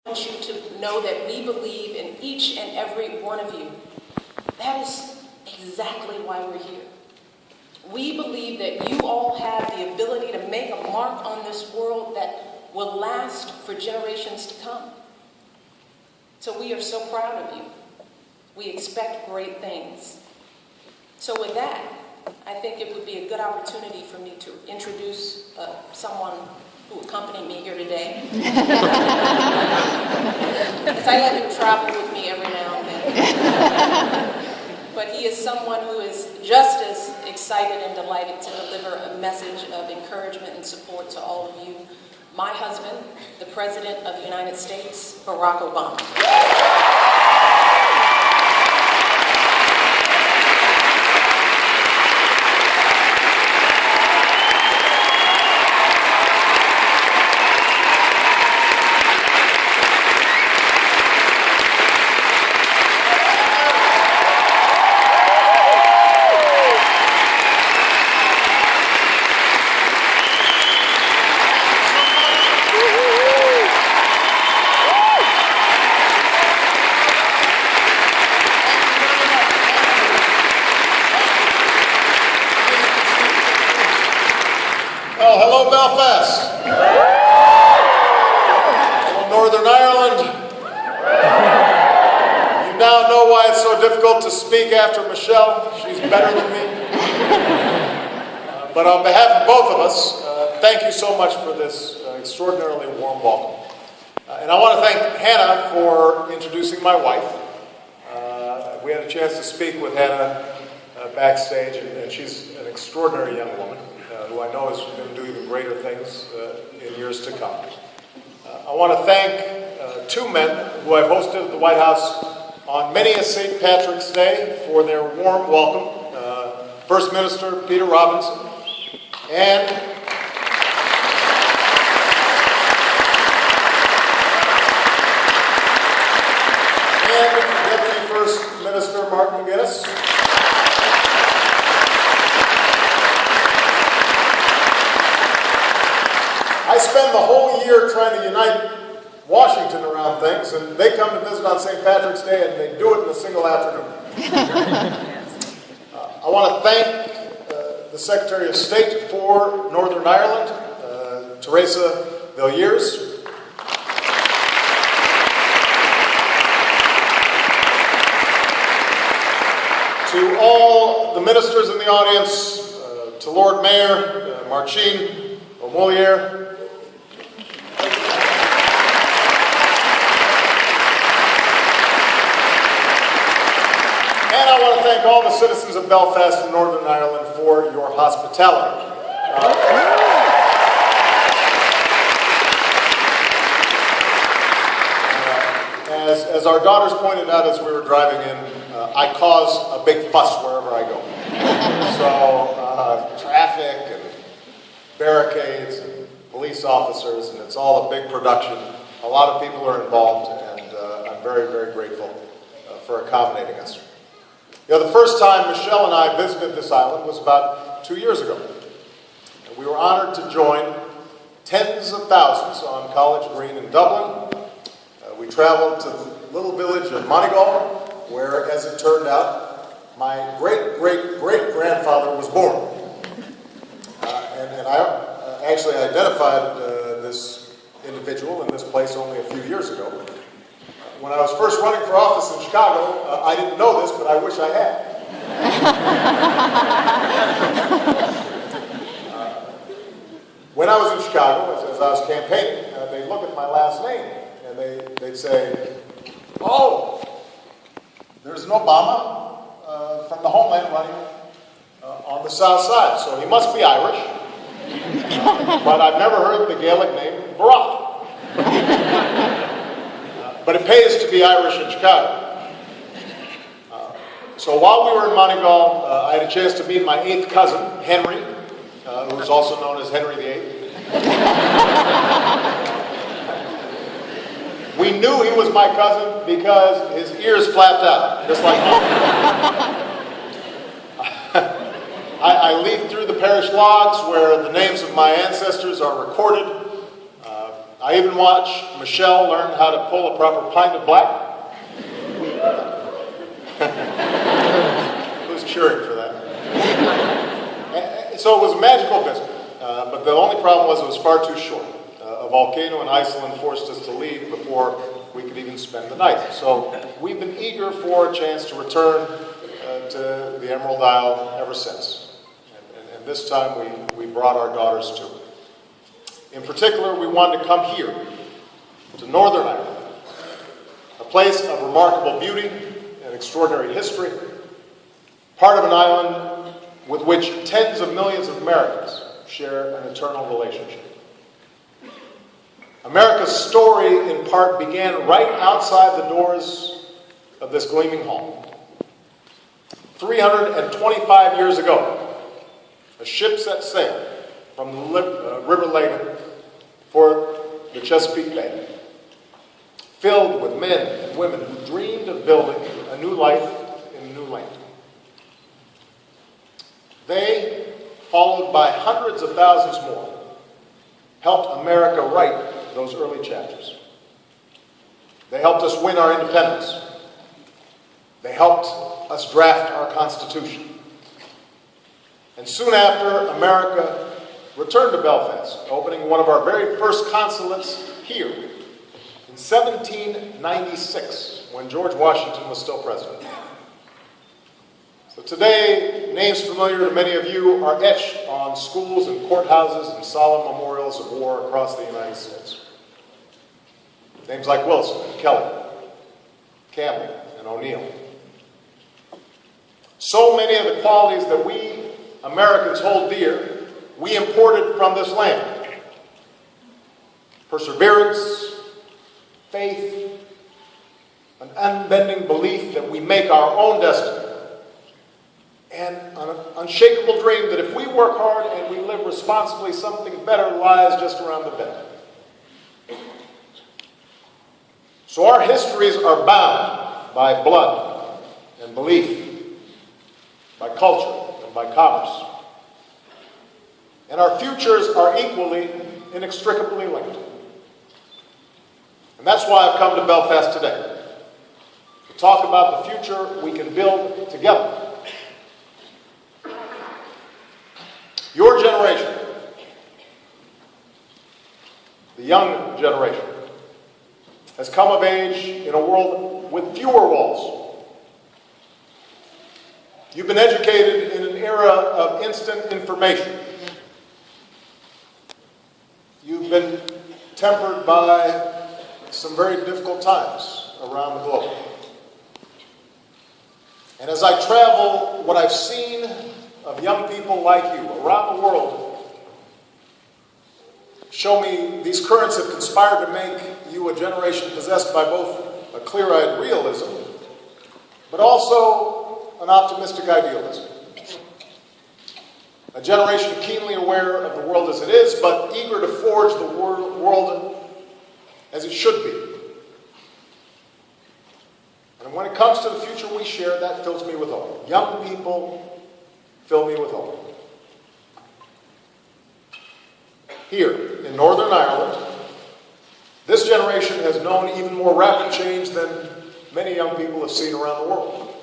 want you to know that we believe in each and every one of you. That is exactly why we're here. We believe that you all have the ability to make a mark on this world that will last for generations to come. So we are so proud of you. We expect great things. So with that, I think it would be a good opportunity for me to introduce someone who accompanied me here today. Because I let him travel with me every now and then. But he is someone who is just as excited and delighted to deliver a message of encouragement and support to all of you. My husband, the President of the United States, Barack Obama. Well, hello, Belfast. Hello, Northern Ireland. You now know why it's so difficult to speak after Michelle. She's better than me. But on behalf of both of us, thank you so much for this extraordinarily warm welcome. And I want to thank Hannah for introducing my wife. We had a chance to speak with Hannah backstage, and she's an extraordinary young woman. Who I know is going to do even greater things in years to come. I want to thank two men who I've hosted at the White House on many a St. Patrick's Day for their warm welcome. First Minister Peter Robinson and Deputy First Minister Mark McGuinness. I spend the whole year trying to unite Washington around things, and they come to visit on St. Patrick's Day, and they do it in a single afternoon. I want to thank the Secretary of State for Northern Ireland, Teresa Villiers. To all the ministers in the audience, to Lord Mayor Marcin O'Molier, and I want to thank all the citizens of Belfast and Northern Ireland for your hospitality. As our daughters pointed out as we were driving in, I cause a big fuss wherever I go. So traffic and barricades and police officers, and it's all a big production. A lot of people are involved, and I'm very, very grateful for accommodating us. You know, the first time Michelle and I visited this island was about 2 years ago. And we were honored to join tens of thousands on College Green in Dublin. We traveled to the little village of Moneygall, where, as it turned out, my great-great-great-grandfather was born. And I actually identified this individual in this place only a few years ago. When I was first running for office in Chicago, I didn't know this, but I wish I had. When I was in Chicago, as I was campaigning, they'd look at my last name, and they'd say, "Oh, there's an Obama from the homeland running on the south side, so he must be Irish." But I've never heard the Gaelic name Barack. But it pays to be Irish in Chicago. So while we were in Moneygall, I had a chance to meet my 8th cousin, Henry, who was also known as Henry VIII. We knew he was my cousin because his ears flapped out, just like mine. I leafed through the parish logs where the names of my ancestors are recorded. I even watched Michelle learn how to pull a proper pint of black. Who's cheering for that? And so it was a magical visit, but the only problem was it was far too short. A volcano in Iceland forced us to leave before we could even spend the night. So we've been eager for a chance to return to the Emerald Isle ever since. And this time we brought our daughters too. In particular, we wanted to come here, to Northern Ireland, a place of remarkable beauty and extraordinary history, part of an island with which tens of millions of Americans share an eternal relationship. America's story, in part, began right outside the doors of this gleaming hall. 325 years ago, a ship set sail from the River Lena for the Chesapeake Bay, filled with men and women who dreamed of building a new life in a new land. They, followed by hundreds of thousands more, helped America write those early chapters. They helped us win our independence. They helped us draft our Constitution. And soon after, America returned to Belfast, opening one of our very first consulates here in 1796, when George Washington was still president. So today, names familiar to many of you are etched on schools and courthouses and solemn memorials of war across the United States. Names like Wilson and Kelly, Campbell and O'Neill. So many of the qualities that we Americans hold dear, we imported from this land. Perseverance, faith, an unbending belief that we make our own destiny, and an unshakable dream that if we work hard and we live responsibly, something better lies just around the bend. So our histories are bound by blood and belief, by culture and by commerce. And our futures are equally, inextricably linked. And that's why I've come to Belfast today, to talk about the future we can build together. Your generation, the young generation, has come of age in a world with fewer walls. You've been educated in an era of instant information. You've been tempered by some very difficult times around the globe. And as I travel, what I've seen of young people like you around the world show me these currents have conspired to make you a generation possessed by both a clear-eyed realism, but also an optimistic idealism. A generation keenly aware of the world as it is, but eager to forge the world as it should be. And when it comes to the future we share, that fills me with hope. Young people fill me with hope. Here in Northern Ireland, this generation has known even more rapid change than many young people have seen around the world.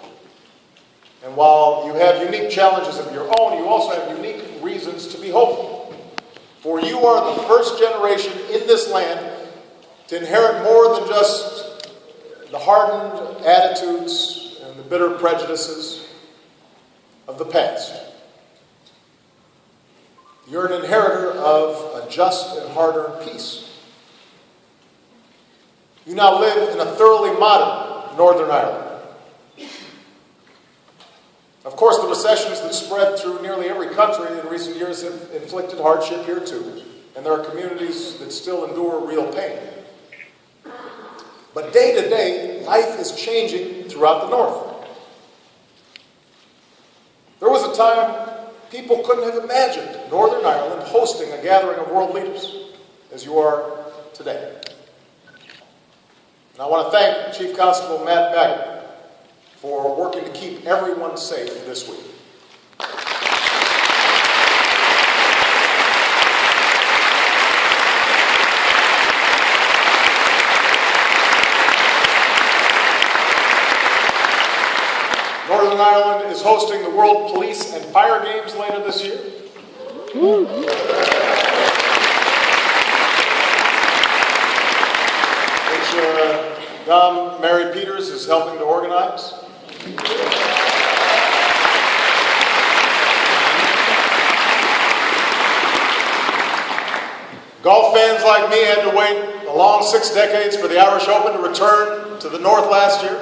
And while you have unique challenges of your own, you also have unique reasons to be hopeful. For you are the first generation in this land to inherit more than just the hardened attitudes and the bitter prejudices of the past. You're an inheritor of a just and hard-earned peace. You now live in a thoroughly modern Northern Ireland. Of course, the recessions that spread through nearly every country in recent years have inflicted hardship here too, and there are communities that still endure real pain. But day to day, life is changing throughout the North. There was a time people couldn't have imagined Northern Ireland hosting a gathering of world leaders, as you are today. And I want to thank Chief Constable Matt Baggett for working to keep everyone safe this week. Northern Ireland is hosting the World Police and Fire Games later this year. Which Dom Mary Peters is helping to organize. Golf fans like me had to wait a long 6 decades for the Irish Open to return to the North last year.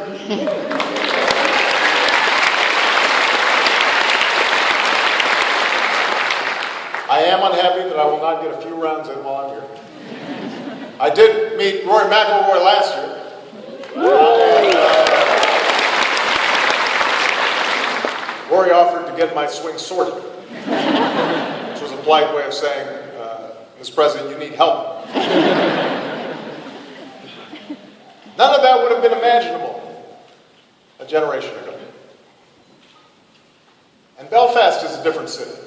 I am unhappy that I will not get a few rounds in while I'm here. I did meet Rory McIlroy last year. Rory offered to get my swing sorted, which was a polite way of saying, Mr. President, you need help. None of that would have been imaginable a generation ago. And Belfast is a different city.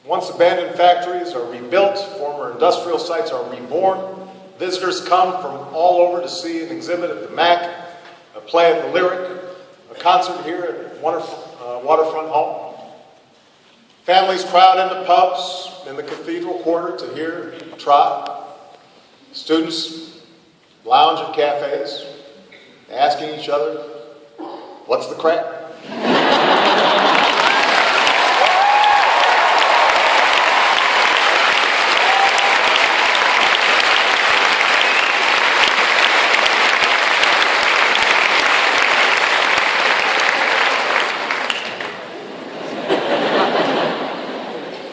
Once abandoned factories are rebuilt, former industrial sites are reborn, visitors come from all over to see an exhibit at the MAC, a play at the Lyric, a concert here at Waterfront Hall. Families crowd into pubs in the Cathedral Quarter to hear trot. Students lounge at cafes, asking each other, what's the crack?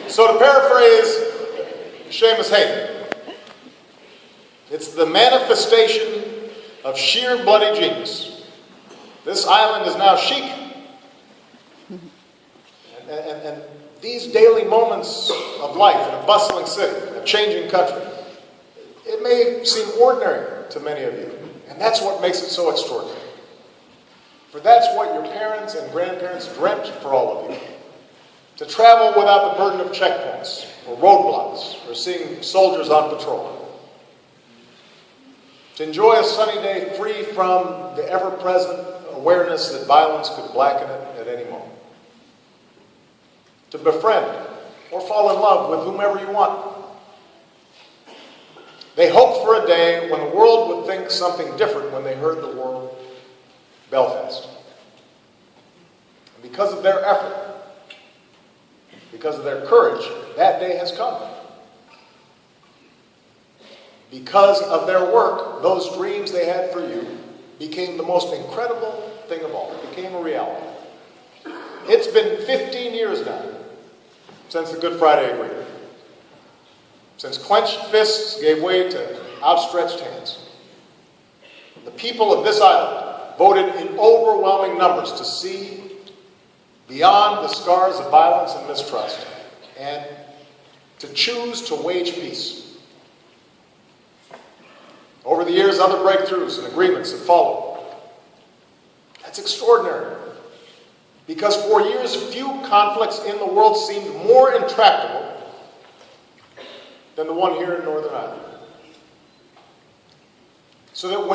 So to paraphrase Seamus Hayden, it's the manifestation of sheer bloody genius. This island is now chic. And these daily moments of life in a bustling city, a changing country, it may seem ordinary to many of you. And that's what makes it so extraordinary. For that's what your parents and grandparents dreamt for all of you. To travel without the burden of checkpoints or roadblocks or seeing soldiers on patrol. To enjoy a sunny day free from the ever-present awareness that violence could blacken it at any moment. To befriend or fall in love with whomever you want. They hoped for a day when the world would think something different when they heard the word Belfast. And because of their effort, because of their courage, that day has come. Because of their work, those dreams they had for you became the most incredible thing of all. It became a reality. It's been 15 years now since the Good Friday Agreement. Since clenched fists gave way to outstretched hands. The people of this island voted in overwhelming numbers to see beyond the scars of violence and mistrust, and to choose to wage peace. Over the years, other breakthroughs and agreements have followed. That's extraordinary, because for years, few conflicts in the world seemed more intractable than the one here in Northern Ireland. So that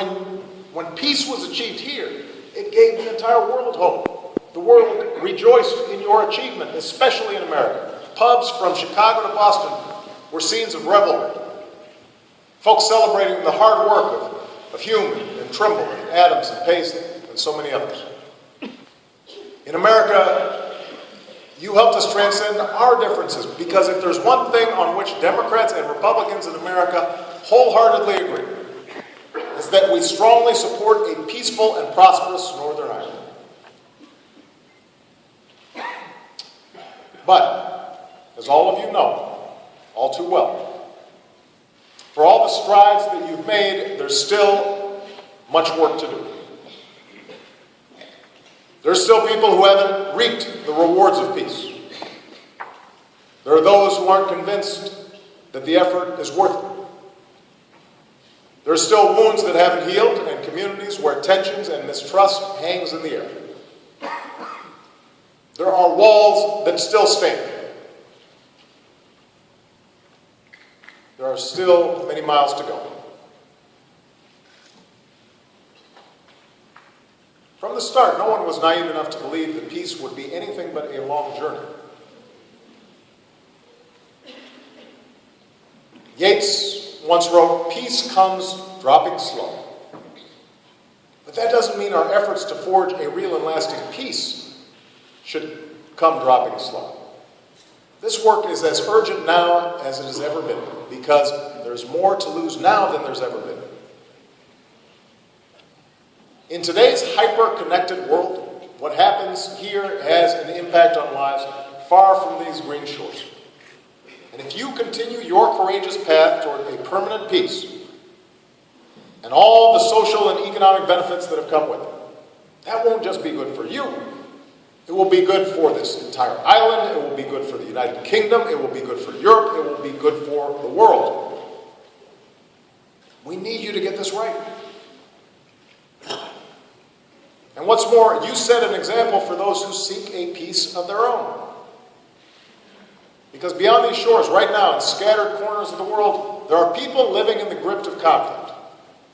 when peace was achieved here, it gave the entire world hope. The world rejoiced in your achievement, especially in America. Pubs from Chicago to Boston were scenes of revelry. Folks celebrating the hard work of Hume and Trimble and Adams and Paisley and so many others. In America, you helped us transcend our differences, because if there's one thing on which Democrats and Republicans in America wholeheartedly agree, it's that we strongly support a peaceful and prosperous Northern Ireland. But, as all of you know, all too well, for all the strides that you've made, there's still much work to do. There's still people who haven't reaped the rewards of peace. There are those who aren't convinced that the effort is worth it. There are still wounds that haven't healed, and communities where tensions and mistrust hangs in the air. There are walls that still stand. There are still many miles to go. From the start, no one was naive enough to believe that peace would be anything but a long journey. Yeats once wrote, "Peace comes dropping slow." But that doesn't mean our efforts to forge a real and lasting peace should come dropping slow. This work is as urgent now as it has ever been, because there's more to lose now than there's ever been. In today's hyper-connected world, what happens here has an impact on lives far from these green shores. And if you continue your courageous path toward a permanent peace, and all the social and economic benefits that have come with it, that won't just be good for you. It will be good for this entire island. It will be good for the United Kingdom. It will be good for Europe. It will be good for the world. We need you to get this right. And what's more, you set an example for those who seek a peace of their own. Because beyond these shores, right now, in scattered corners of the world, there are people living in the grip of conflict.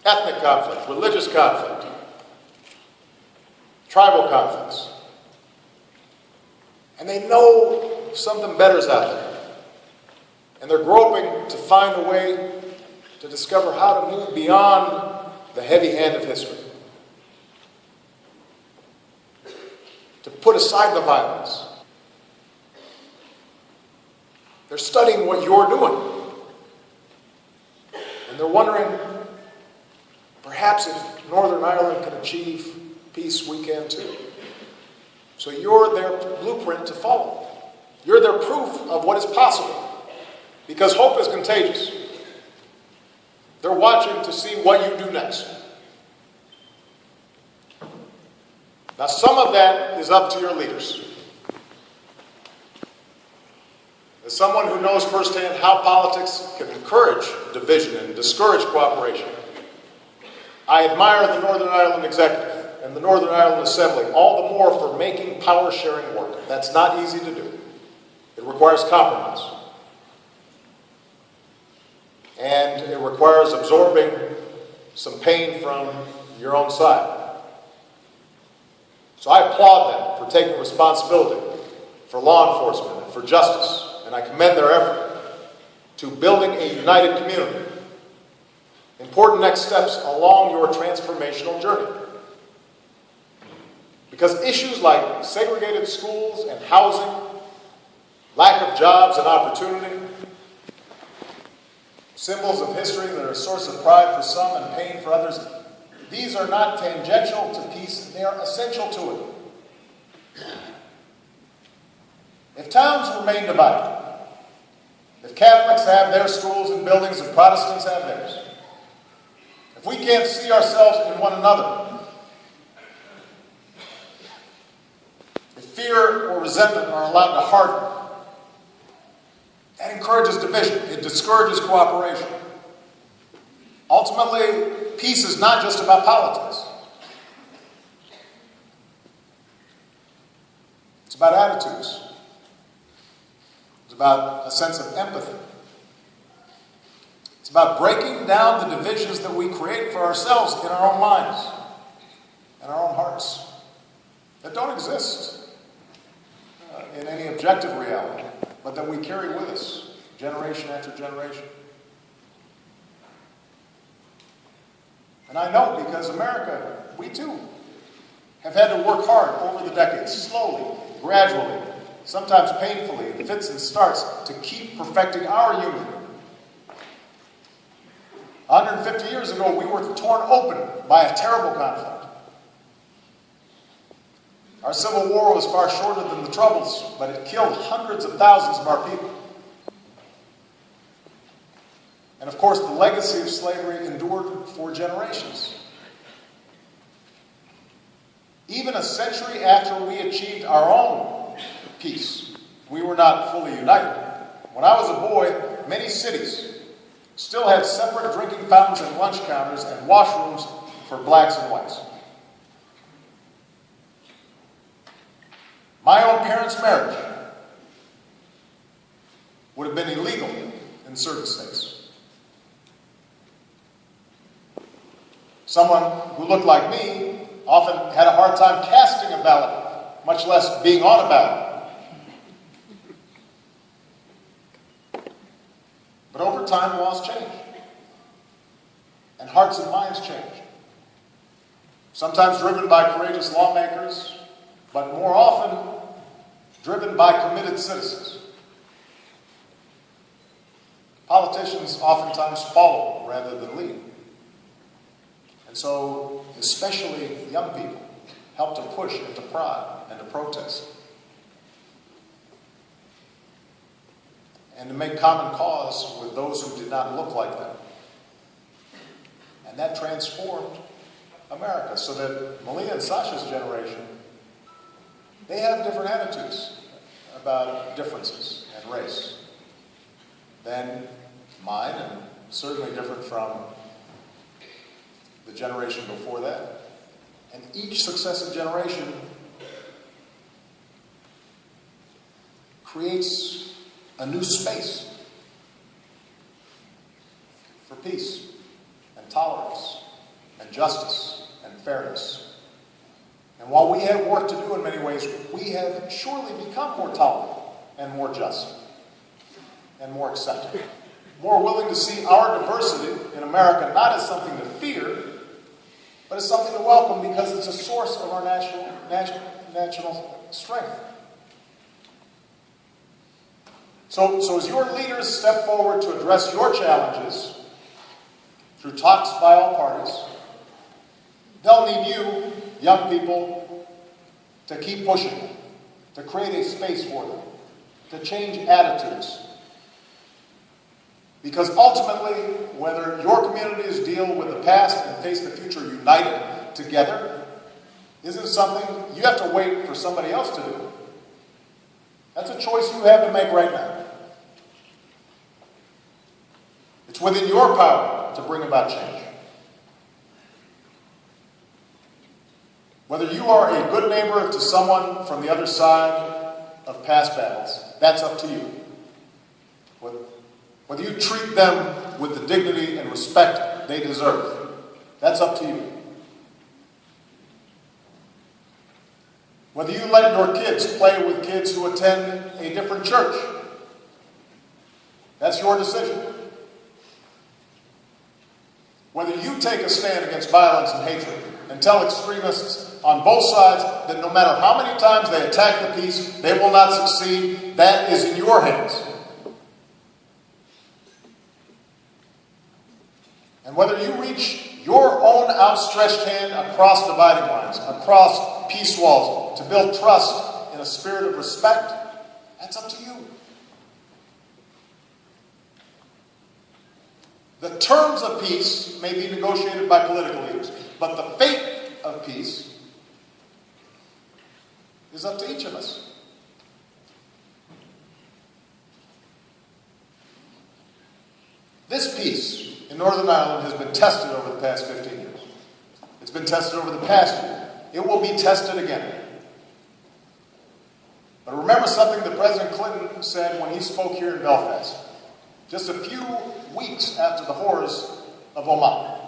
Ethnic conflict, religious conflict, tribal conflicts. And they know something better's out there. And they're groping to find a way to discover how to move beyond the heavy hand of history. To put aside the violence. They're studying what you're doing. And they're wondering, perhaps if Northern Ireland can achieve peace, we can too. So you're their blueprint to follow. You're their proof of what is possible. Because hope is contagious. They're watching to see what you do next. Now, some of that is up to your leaders. As someone who knows firsthand how politics can encourage division and discourage cooperation, I admire the Northern Ireland Executive and the Northern Ireland Assembly all the more for making power sharing work. That's not easy to do. It requires compromise. And it requires absorbing some pain from your own side. So I applaud them for taking responsibility for law enforcement and for justice, and I commend their effort to building a united community. Important next steps along your transformational journey. Because issues like segregated schools and housing, lack of jobs and opportunity, symbols of history that are a source of pride for some and pain for others, these are not tangential to peace, they are essential to it. If towns remain divided, if Catholics have their schools and buildings and Protestants have theirs, if we can't see ourselves in one another, if fear or resentment are allowed to harden, that encourages division. It discourages cooperation. Ultimately, peace is not just about politics. It's about attitudes. It's about a sense of empathy. It's about breaking down the divisions that we create for ourselves in our own minds and our own hearts that don't exist in any objective reality, but that we carry with us generation after generation. And I know because America, we too, have had to work hard over the decades, slowly, gradually, sometimes painfully, in fits and starts, to keep perfecting our union. 150 years ago, we were torn open by a terrible conflict. Our Civil War was far shorter than the Troubles, but it killed hundreds of thousands of our people. And of course, the legacy of slavery endured for generations. Even a century after we achieved our own peace, we were not fully united. When I was a boy, many cities still had separate drinking fountains and lunch counters and washrooms for blacks and whites. My own parents' marriage would have been illegal in certain states. Someone who looked like me often had a hard time casting a ballot, much less being on a ballot. But over time, laws change. And hearts and minds change. Sometimes driven by courageous lawmakers, but more often driven by committed citizens. Politicians oftentimes follow rather than lead. And so, especially young people, help to push into pride and to protest. And to make common cause with those who did not look like them. And that transformed America, so that Malia and Sasha's generation, they have different attitudes about differences and race than mine, and certainly different from the generation before that. And each successive generation creates a new space for peace and tolerance and justice and fairness. And while we have work to do in many ways, we have surely become more tolerant and more just and more accepting, more willing to see our diversity in America not as something to fear, but as something to welcome because it's a source of our national strength. So as your leaders step forward to address your challenges through talks by all parties, they'll need you, young people, to keep pushing, to create a space for them, to change attitudes. Because ultimately, whether your communities deal with the past and face the future united together, isn't something you have to wait for somebody else to do. That's a choice you have to make right now. It's within your power to bring about change. Whether you are a good neighbor to someone from the other side of past battles, that's up to you. Whether you treat them with the dignity and respect they deserve, that's up to you. Whether you let your kids play with kids who attend a different church, that's your decision. Whether you take a stand against violence and hatred and tell extremists on both sides that no matter how many times they attack the peace, they will not succeed, that is in your hands. And whether you reach your own outstretched hand across dividing lines, across peace walls, to build trust in a spirit of respect, that's up to you. The terms of peace may be negotiated by political leaders, but the fate of peace is up to each of us. This peace in Northern Ireland has been tested over the past 15 years. It's been tested over the past year. It will be tested again. But remember something that President Clinton said when he spoke here in Belfast, just a few weeks after the horrors of Oman.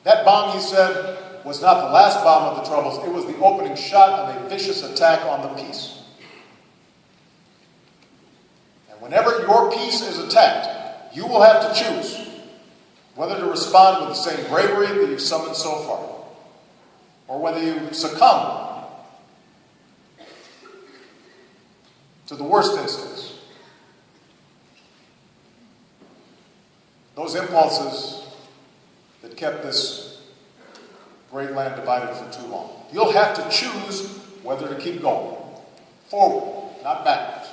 That bomb, he said, was not the last bomb of the Troubles. It was the opening shot of a vicious attack on the peace. And whenever your peace is attacked, you will have to choose whether to respond with the same bravery that you've summoned so far, or whether you succumb to the worst instincts. Those impulses that kept this great land divided for too long. You'll have to choose whether to keep going. Forward, not backwards.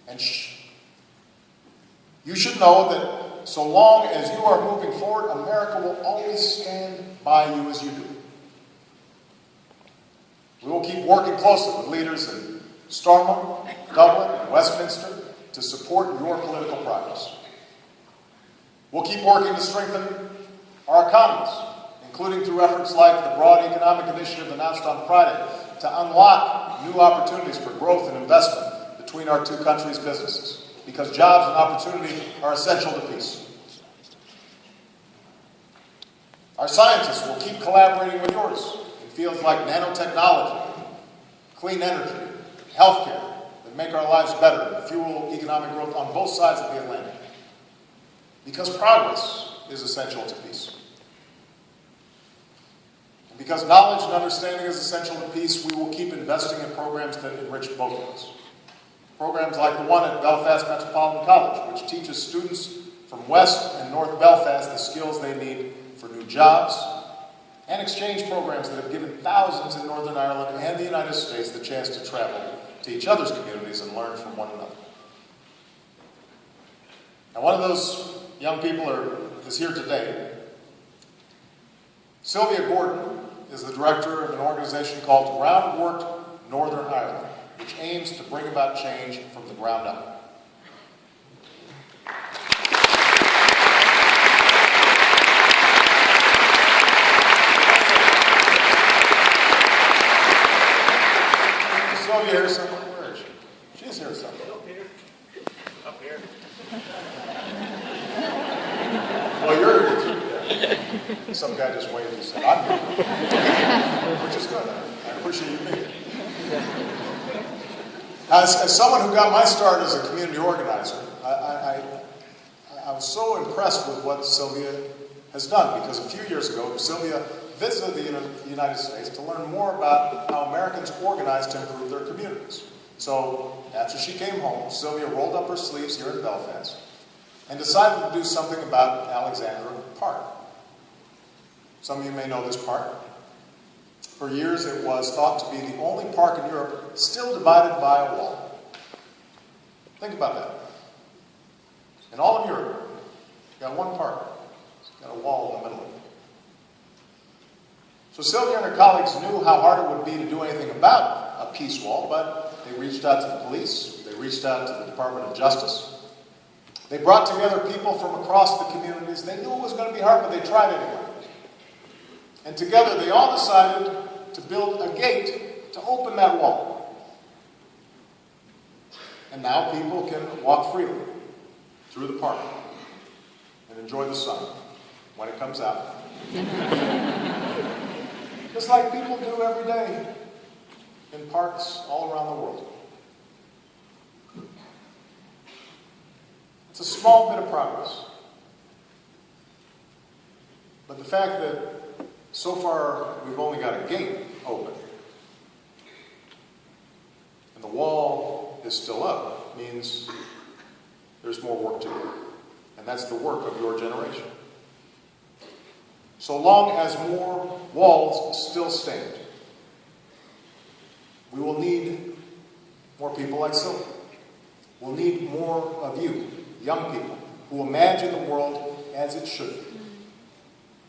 And you should know that so long as you are moving forward, America will always stand by you as you do. We will keep working closely with leaders in Stormont, Dublin, and Westminster to support your political progress. We'll keep working to strengthen our economies, including through efforts like the broad economic initiative announced on Friday to unlock new opportunities for growth and investment between our two countries' businesses, because jobs and opportunity are essential to peace. Our scientists will keep collaborating with yours in fields like nanotechnology, clean energy, healthcare, that make our lives better and fuel economic growth on both sides of the Atlantic. Because progress is essential to peace. And because knowledge and understanding is essential to peace, we will keep investing in programs that enrich both of us. Programs like the one at Belfast Metropolitan College, which teaches students from West and North Belfast the skills they need for new jobs, and exchange programs that have given thousands in Northern Ireland and the United States the chance to travel to each other's communities and learn from one another. Now, one of those young people is here today. Sylvia Gordon is the director of an organization called Groundwork Northern Ireland, which aims to bring about change from the ground up. Sylvia here somewhere. Where is she? She's here somewhere. Up here. Up here. Well, you're here too. Some guy just waved and said, I'm here. Which is good. I appreciate you being here. As someone who got my start as a community organizer, I was so impressed with what Sylvia has done, because a few years ago, Sylvia visited the United States to learn more about how Americans organize to improve their communities. So after she came home, Sylvia rolled up her sleeves here in Belfast and decided to do something about Alexandra Park. Some of you may know this park. For years, it was thought to be the only park in Europe still divided by a wall. Think about that. In all of Europe, you've got one park. It's got a wall in the middle of it. So Sylvia and her colleagues knew how hard it would be to do anything about a peace wall, but they reached out to the police. They reached out to the Department of Justice. They brought together people from across the communities. They knew it was going to be hard, but they tried anyway. And together, they all decided to build a gate to open that wall. And now people can walk freely through the park and enjoy the sun when it comes out. Just like people do every day in parks all around the world. It's a small bit of progress. But the fact that so far we've only got a gate open and the wall is still up means there's more work to do. And that's the work of your generation. So long as more walls still stand, we will need more people like Sylvia. We'll need more of you, young people, who imagine the world as it should be,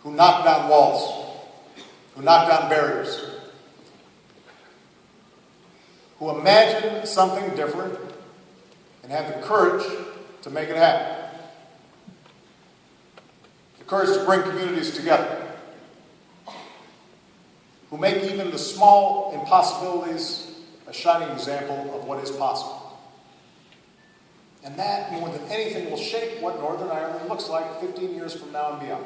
who knock down walls, who knock down barriers, who imagine something different and have the courage to make it happen. The courage to bring communities together, who make even the small impossibilities a shining example of what is possible. And that, more than anything, will shape what Northern Ireland looks like 15 years from now and beyond.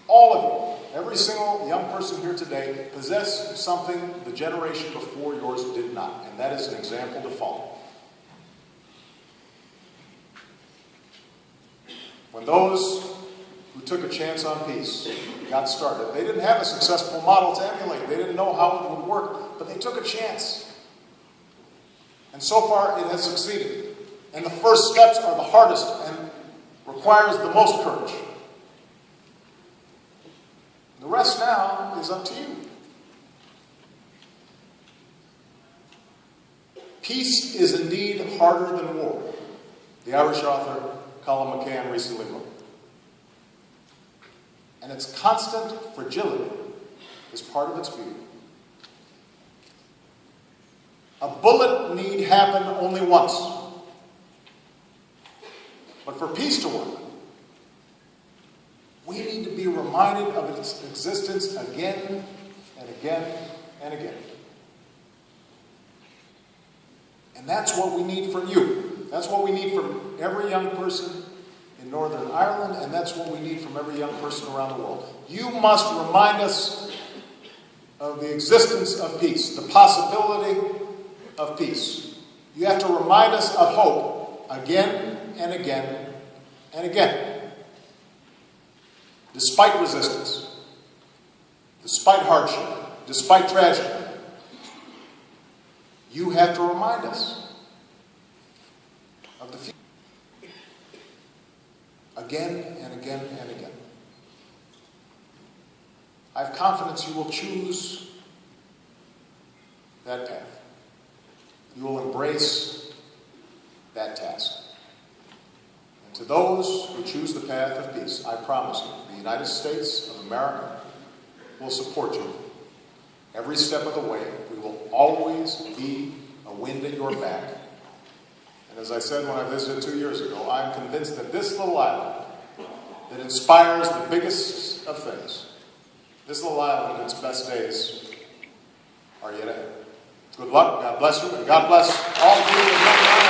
All of you, every single young person here today, possess something the generation before yours did not, and that is an example to follow. When those who took a chance on peace got started, they didn't have a successful model to emulate. They didn't know how it would work, but they took a chance. And so far, it has succeeded. And the first steps are the hardest and requires the most courage. The rest now is up to you. Peace is indeed harder than war, the Irish author Colin McCann recently wrote. And its constant fragility is part of its beauty. A bullet need happen only once. But for peace to work, we need to be reminded of its existence again and again and again. And that's what we need from you. That's what we need from every young person in Northern Ireland, and that's what we need from every young person around the world. You must remind us of the existence of peace, the possibility of peace. You have to remind us of hope again and again and again. Despite resistance, despite hardship, despite tragedy, you have to remind us of the future. Again and again and again. I have confidence you will choose that path. You will embrace that task. And to those who choose the path of peace, I promise you, the United States of America will support you every step of the way. We will always be a wind at your back. And as I said when I visited 2 years ago, I'm convinced that this little island that inspires the biggest of things, this little island in its best days are yet ahead. Good luck, God bless you, and God bless all of you.